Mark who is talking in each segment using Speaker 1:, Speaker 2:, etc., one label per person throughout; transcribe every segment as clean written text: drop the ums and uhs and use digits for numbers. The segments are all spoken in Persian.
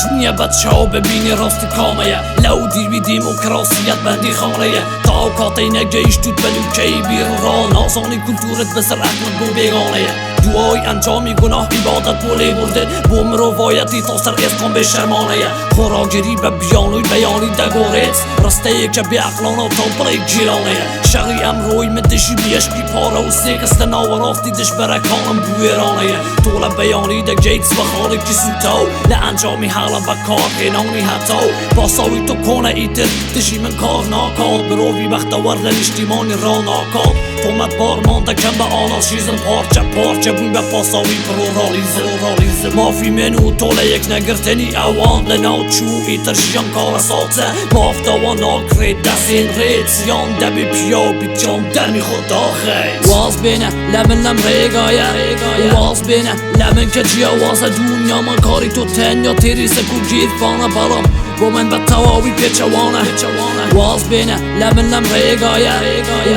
Speaker 1: نیه بچه ها ببینی راست کامه لو دیر بی دیموکراسیت بندی خانه تا اوقاتی نگیش توت بلوکی بیرون را نازانی کلتورت بسر احمد بو بیگانه دوای انجامی گناه عبادت بولی برده بو مروایتی تا سر اسکان به شرمانه خوراگیری به بیانوی بیانی دگوریت رسته که بی اقلانا تا بلیک جیرانه شغی امروی مدشی بیش بی پاره و سیقست ناوراستی دش برکانم بویرانه طول بیانی ده گیتس و خالق کی سوتاو لانجامی حالا و کار اینانی حتاو باساوی تو کنه ایتر دشی من کار ناکاد بروی بختور لنشتیمانی را ناکاد تومت بار مانده کم به آنال شیزن پارچه بوی به پاساوی پرورالیزه مافی منو طوله یک نگرتنی اوان لناو چو ایتر شیان کار سازه مافتاوا ناکرید دستین رید سیان دبی پیو بیتیان درمی خود داخل واز بینه لمن لم ریگایه واز بینه لمن که جیوازه دنیا من کاری تو تن یا تیری سکو گیر فانه برام با من به تواوی پیچوانه واز بینه لمن لم ریگایه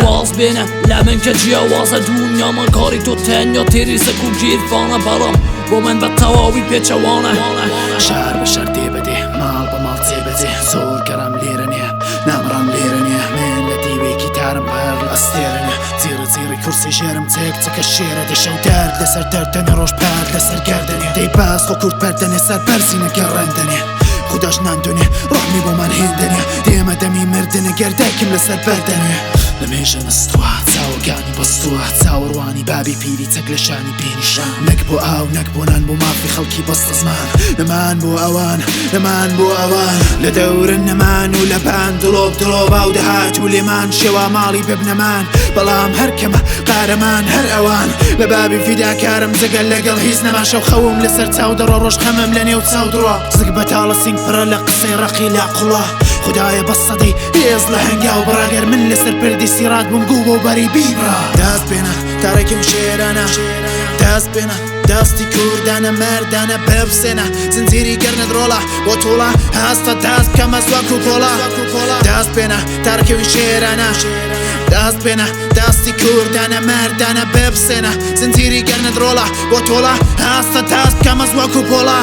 Speaker 1: واز بینه لمن که جیوازه دنیا من کاری تو تن یا تیری سکو گیر فانه برام با من به تواوی پیچوانه
Speaker 2: شهر به شهر دی بده مال به مال تی بده زور گرم لیرنیه نمرم لیرنیه من لدیوی گیتارم پر لاستیرنیه زیر کرسی جرم تک شیره دشو درد لسر دردنی روش پرد لسر گردنیه دی باز خو کرد پردنی سر برزینه گرندنیه خودش نندونی رحمی با من هندنیه دیمه دمی مردنه گردکیم لسر بردنیه لمیشن استوه تاورگانی بستوه تاوروانی بابی پیری تقلشانی بینیشان نکبو او نکبو ننبو مافی خلکی بست زمان نمان بو اوان لدور النمان ولبان دلوب او دهات ولمان شوا مالي ببنمان بلام هر كما قارمان هر اوان لبابي فدا كارم زقل لقل هيز نما شو خوم لسر تاودر روش خمم لني وتاودروا زق بتالا سينك فرلق سيرقي لاقلا خدايا بصدي يزل هنگا وبراغر من لسر بردي سيرات بمقوبة وبري بيبرا داست بينا تاركي وشيرانا داست بينا داستی کردن مردن ببسنه زنجیری گرند رولا با طولا هستا دست کم از وکو پولا دست بینه ترکی و شیرانه دست بینه داستی کردن مردن ببسنه زنجیری گرند رولا با طولا هستا دست کم از وکو پولا